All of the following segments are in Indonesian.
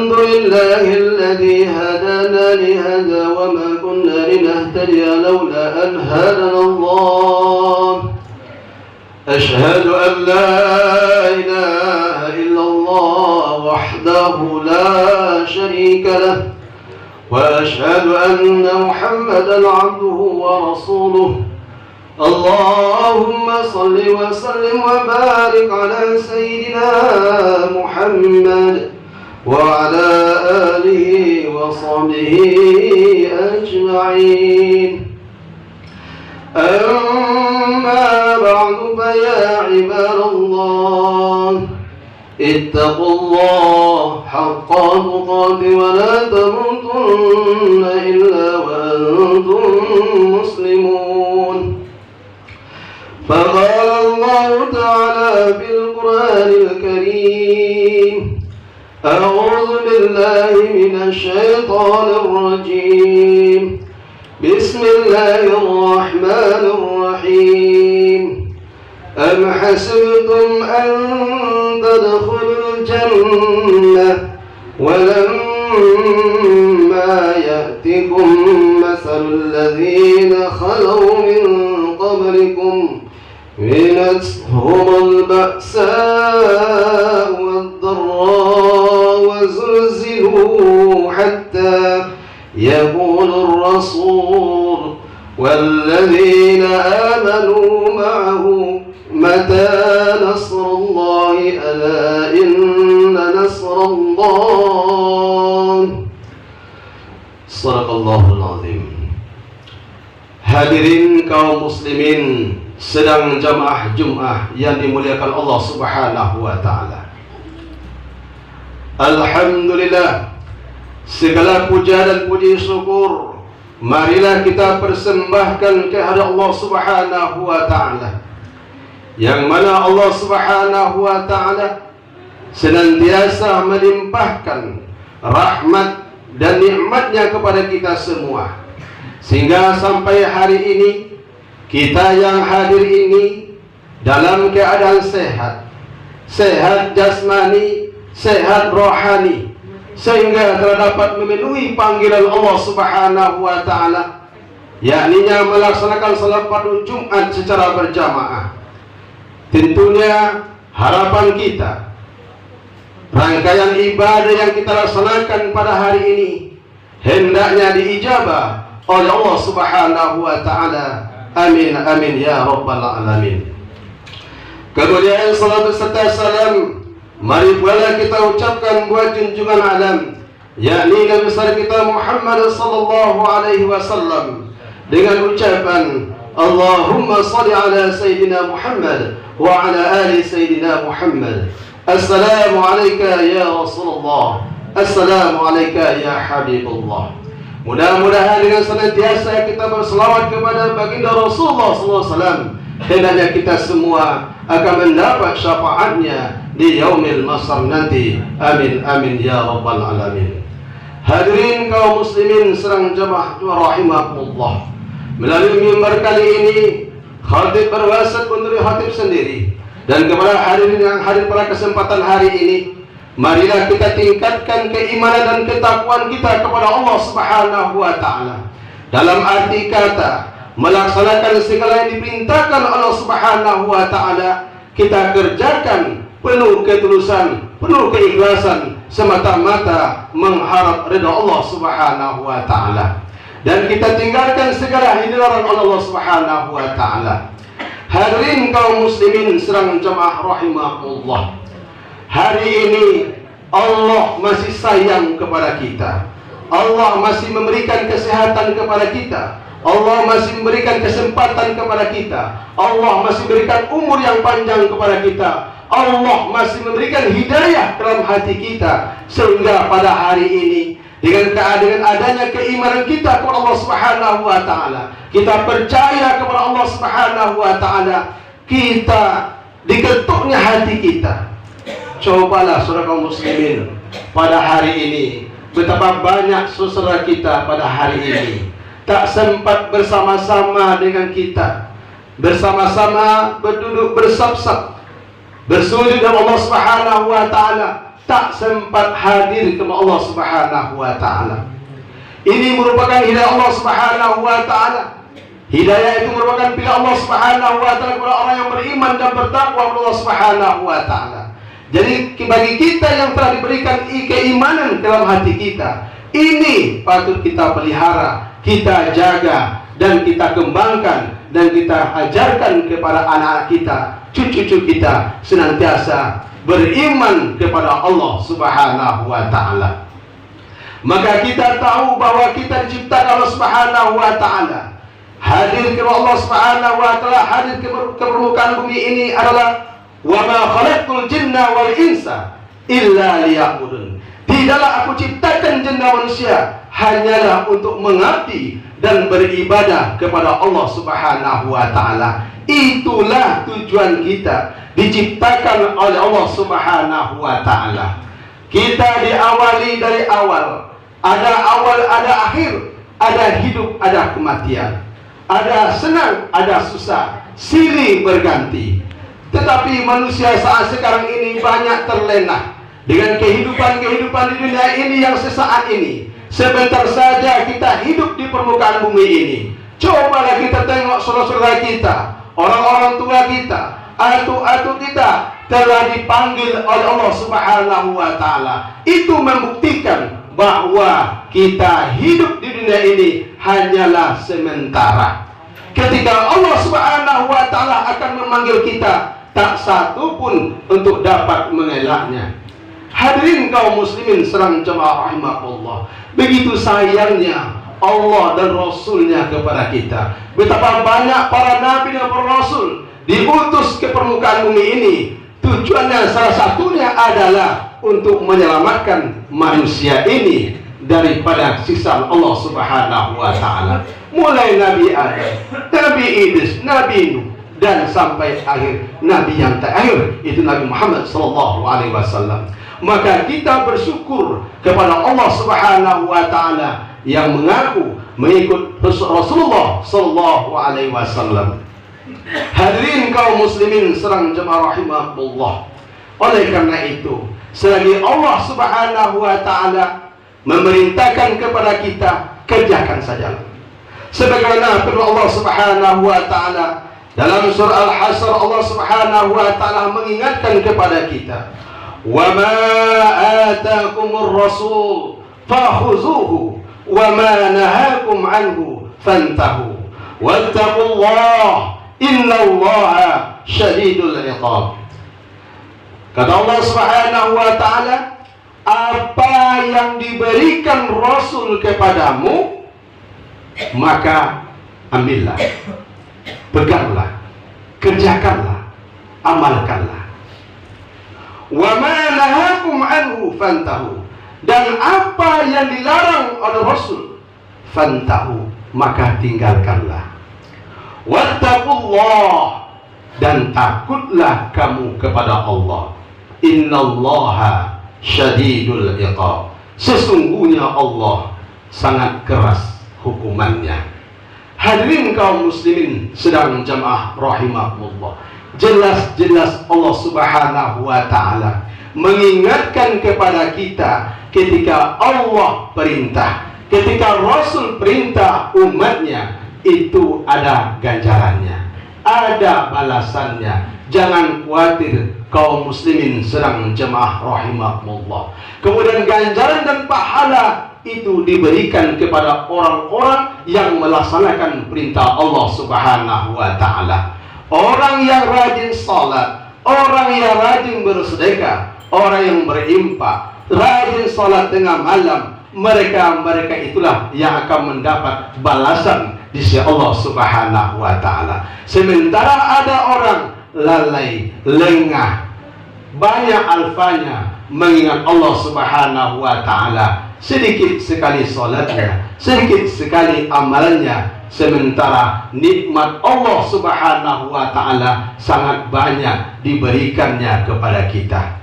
الحمد لله الذي هدانا لهذا وما كنا لنهتدي لولا أن هدانا الله. أشهد أن لا إله إلا الله وحده لا شريك له، وأشهد أن محمدا عبده ورسوله. اللهم صل وسلم وبارك على سيدنا محمد وعلى آله وصحبه أجمعين. أما بعد فيا عباد الله، اتقوا الله حق تقاته ولا تموتن إلا وأنتم مسلمون. فقال الله تعالى في القرآن الكريم: أعوذ بالله من الشيطان الرجيم، بسم الله الرحمن الرحيم. أم حسبتم أن تدخلوا الجنة ولما يأتكم مثل الذين خلوا من قبلكم مستهم البأساء والضراء وزلزلوا حتى يقول الرسول والذين آمنوا معه متى نصر الله ألا إن نصر الله. Sadaqallahul azim. Hadirin kaum muslimin sedang jamaah Jum'ah yang dimuliakan Allah Subhanahu wa taala. Alhamdulillah, segala puja dan puji syukur marilah kita persembahkan kehadirat Allah Subhanahu wa taala, yang mana Allah Subhanahu wa taala senantiasa melimpahkan rahmat dan nikmatnya kepada kita semua, sehingga sampai hari ini kita yang hadir ini dalam keadaan sehat, sehat jasmani, sehat rohani, sehingga terdapat memenuhi panggilan Allah Subhanahu wa taala, yakninya melaksanakan salat fardu Jumat secara berjamaah. Tentunya harapan kita, rangkaian ibadah yang kita laksanakan pada hari ini hendaknya diijabah oleh Allah Subhanahu wa taala. Amin amin ya rabbal alamin. Kemudian salat serta salam mari pula kita ucapkan buat junjungan alam, yakni Nabi besar kita Muhammad sallallahu alaihi wasallam, dengan ucapan Allahumma salli ala Sayyidina Muhammad wa ala ali Sayyidina Muhammad. Assalamu alayka ya Rasulullah, assalamu alayka ya Habibullah. Mudah-mudahan dengan senantiasa kita berselawat kepada baginda Rasulullah SAW, hendaknya kita semua akan mendapat syafaatnya di yaumil mahsyar nanti. Amin amin ya rabbal alamin. Hadirin kaum muslimin serang jamaah rahimakumullah, melalui mimbar kali ini khatib berwasiat untuk khatib sendiri dan kepada hadirin yang hadir pada kesempatan hari ini, marilah kita tingkatkan keimanan dan ketakwaan kita kepada Allah Subhanahu wa taala. Dalam arti kata melaksanakan segala yang diperintahkan Allah Subhanahu wa taala, kita kerjakan penuh ketulusan, penuh keikhlasan, semata-mata mengharap ridha Allah Subhanahu wa taala, dan kita tinggalkan segala hindaran Allah Subhanahu wa taala. Hadirin kaum muslimin serang jamaah rahimakumullah, hari ini Allah masih sayang kepada kita. Allah masih memberikan kesehatan kepada kita. Allah masih memberikan kesempatan kepada kita. Allah masih memberikan umur yang panjang kepada kita. Allah masih memberikan hidayah dalam hati kita, sehingga pada hari ini dengan adanya keimanan kita kepada Allah Subhanahu wa taala, kita percaya kepada Allah Subhanahu wa taala, kita diketuknya hati kita. Cobalah saudara kaum muslimin, pada hari ini betapa banyak saudara kita pada hari ini tak sempat bersama-sama dengan kita, bersama-sama berduduk bersab-sab bersujud kepada Allah Subhanahu wa taala, tak sempat hadir kepada Allah Subhanahu wa taala. Ini merupakan hidayah Allah Subhanahu wa taala. Hidayah itu merupakan pilihan Allah Subhanahu wa taala kepada orang yang beriman dan bertakwa kepada Allah Subhanahu wa taala. Jadi bagi kita yang telah diberikan keimanan dalam hati kita, ini patut kita pelihara, kita jaga, dan kita kembangkan, dan kita ajarkan kepada anak-anak kita, cucu-cucu kita, senantiasa beriman kepada Allah Subhanahu wa taala. Maka kita tahu bahwa kita diciptakan Allah Subhanahu wa taala. Hadir ke Allah Subhanahu wa taala, hadir ke permukaan bumi ini adalah wa ma khalaqtul jinna wal insa illa liya'budun. Tidaklah aku ciptakan jin dan manusia hanyalah untuk mengabdi dan beribadah kepada Allah Subhanahu wa taala. Itulah tujuan kita diciptakan oleh Allah Subhanahu wa taala. Kita diawali dari awal. Ada awal, ada akhir, ada hidup, ada kematian. Ada senang, ada susah, silih berganti. Tetapi manusia saat sekarang ini banyak terlena dengan kehidupan di dunia ini yang sesaat ini. Sebentar saja kita hidup di permukaan bumi ini. Cobalah kita tengok saudara-saudara kita, orang-orang tua kita, atuk-atuk kita telah dipanggil oleh Allah Subhanahu wa taala. Itu membuktikan bahwa kita hidup di dunia ini hanyalah sementara. Ketika Allah Subhanahu wa taala akan memanggil kita, tak satu pun untuk dapat mengelaknya. Hadirin kaum muslimin serang jemaah rahimakumullah, begitu sayangnya Allah dan Rasulnya kepada kita. Betapa banyak para nabi dan para rasul diutus ke permukaan bumi ini. Tujuannya salah satunya adalah untuk menyelamatkan manusia ini daripada siksa Allah Subhanahu wa taala. Mulai Nabi Adam, Nabi Idris, Nabi Nuh, dan sampai akhir Nabi yang terakhir, itu Nabi Muhammad sallallahu alaihi wasallam. Maka kita bersyukur kepada Allah Subhanahu wa taala yang mengaku mengikut Rasulullah sallallahu alaihi wasallam. Hadirin kaum muslimin serang jemaah rahimakumullah. Oleh karena itu, selagi Allah Subhanahu wa taala memerintahkan kepada kita, kerjakan sajalah. Sebagaimana firman Allah Subhanahu wa taala dalam surah Al-Hasyr, Allah Subhanahu wa taala mengingatkan kepada kita, "Wa ma ataakumur rasul fakhuzuhu wa ma nahakum anhu fantahu wattaqullaha innallaha syadidul iqab." Kata Allah Subhanahu wa taala, apa yang diberikan Rasul kepadamu, maka ambillah, peganglah, kerjakanlah, amalkanlah. Wa ma nahakum anhu fantahu, dan apa yang dilarang oleh Rasul, fantahu, maka tinggalkanlah. Wattaqullah, dan takutlah kamu kepada Allah. Innallaha syadidul iqab, sesungguhnya Allah sangat keras hukumannya. Hadirin kaum muslimin sedang jamaah rahimakumullah, jelas-jelas Allah Subhanahu wa taala mengingatkan kepada kita ketika Allah perintah, ketika Rasul perintah umatnya, itu ada ganjarannya, ada balasannya. Jangan khawatir kaum muslimin sedang jemaah rahimakumullah. Kemudian ganjaran dan pahala itu diberikan kepada orang-orang yang melaksanakan perintah Allah Subhanahu wa taala. Orang yang rajin salat, orang yang rajin bersedekah, orang yang berinfak, rajin salat tengah malam, mereka itulah yang akan mendapat balasan di sisi Allah Subhanahu wa taala. Sementara ada orang lalai, lengah, banyak alfanya mengingat Allah Subhanahu wa taala, sedikit sekali salatnya, sedikit sekali amalannya, sementara nikmat Allah Subhanahu wa taala sangat banyak diberikannya kepada kita.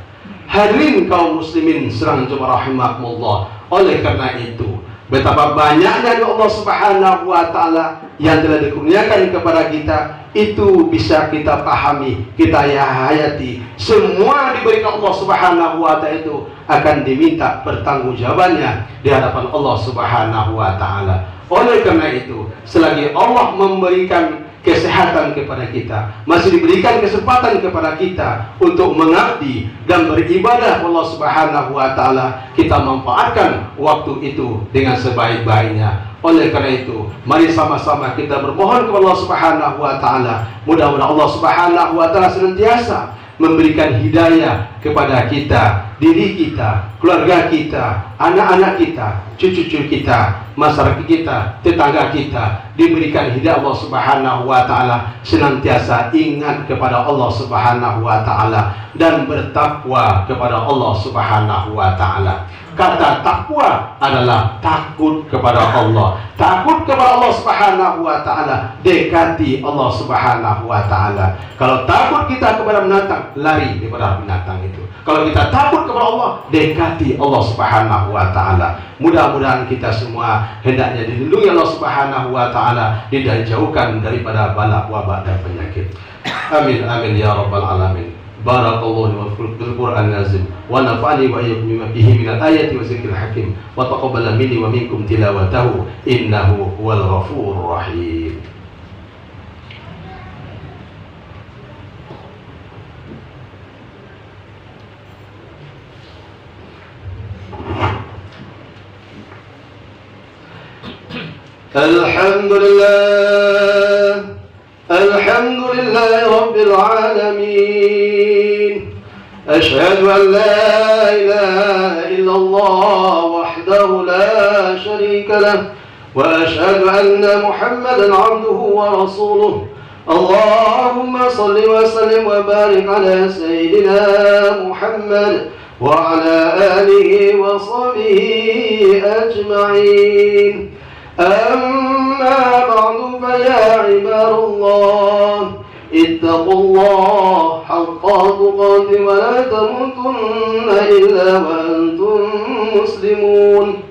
Hadirin kaum muslimin serang jemaah rahimakumullah, oleh karena itu betapa banyaknya Allah Subhanahu wa taala yang telah dikurniakan kepada kita, itu bisa kita pahami, kita hayati. Semua diberikan Allah Subhanahu wa Ta'ala itu akan diminta pertanggungjawabannya di hadapan Allah Subhanahu wa Ta'ala. Oleh karena itu, selagi Allah memberikan kesehatan kepada kita, masih diberikan kesempatan kepada kita untuk mengabdi dan beribadah Allah Subhanahu wa Ta'ala, kita manfaatkan waktu itu dengan sebaik-baiknya. Oleh karena itu, mari sama-sama kita bermohon kepada Allah Subhanahu wa Ta'ala, mudah-mudahan Allah Subhanahu wa Ta'ala senantiasa memberikan hidayah kepada kita, diri kita, keluarga kita, anak-anak kita, cucu-cucu kita, masyarakat kita, tetangga kita, diberikan hidayah Allah Subhanahu wa Ta'ala, senantiasa ingat kepada Allah Subhanahu wa Ta'ala dan bertakwa kepada Allah Subhanahu wa Ta'ala. Kata takwa adalah takut kepada Allah. Takut kepada Allah Subhanahu wa Ta'ala, dekati Allah Subhanahu wa Ta'ala. Kalau takut kita kepada binatang, lari daripada binatang itu. Kalau kita takut kepada Allah, dekati Allah Subhanahu wa Ta'ala. Mudah-mudahan kita semua hendaknya dilindungi Allah Subhanahu wa Ta'ala, dijauhkan daripada bala, wabak dan penyakit. Amin amin ya rabbal alamin. Barakallahu fil Qur'an nazim wa nafa'ani wa iyyakum bima fihi minal ayati wa zikril hakim wa taqabbala minni wa minkum tilawatahu innahu huwal ghafurur rahim. Alhamdulillah, alhamdulillah rabbil alamin. Ashhadu an la ilaha illallah wahdahu la sharika lah wa ashhadu anna Muhammadan abduhu wa rasuluh. Allahumma salli wa sallim wa barik ala sayyidina Muhammad wa ala alihi wa sahbihi ajma'in. أما بعد فيا عباد الله اتقوا الله حق تقاته ولا تموتن إلا وأنتم مسلمون.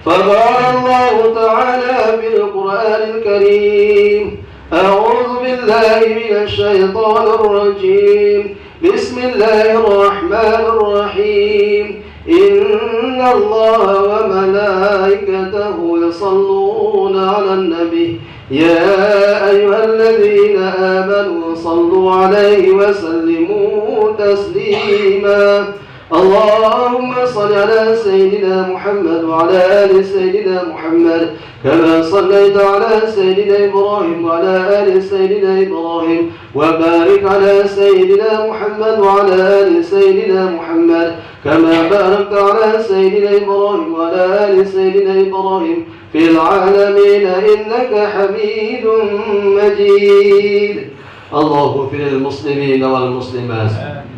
فقال الله تعالى في القرآن الكريم أعوذ بالله من الشيطان الرجيم بسم الله الرحمن الرحيم إن الله وملائكته يصلون على النبي يا أيها الذين آمنوا صلوا عليه وسلموا تسليما. اللهم صل على سيدنا محمد وعلى آل سيدنا محمد كما صليت على سيدنا إبراهيم وعلى آل سيدنا إبراهيم وبارك على سيدنا محمد وعلى آل سيدنا محمد كما باركت على سيدنا إبراهيم وعلى آل سيدنا إبراهيم في العالمين إنك حميد مجيد. اللهم اغفر للمسلمين والمسلمات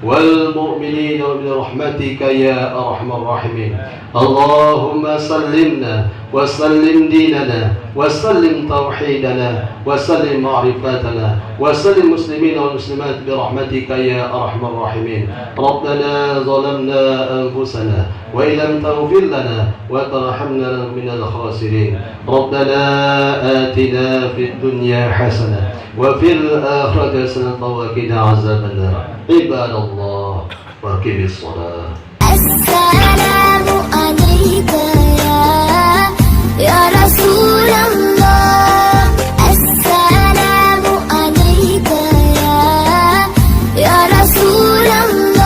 والمؤمنين برحمتك يا أرحم الراحمين. اللهم سلمنا وسلم ديننا وسلم توحيدنا وسلم معرفتنا وسلم المسلمين والمسلمات برحمتك يا أرحم الراحمين. ربنا ظلمنا أنفسنا وإن لم تغفر لنا وترحمنا من الخاسرين. ربنا آتنا في الدنيا حسنة وفي الآخرة حسنة وقنا عذاب النار. عباد الله وأقيموا الصلاة.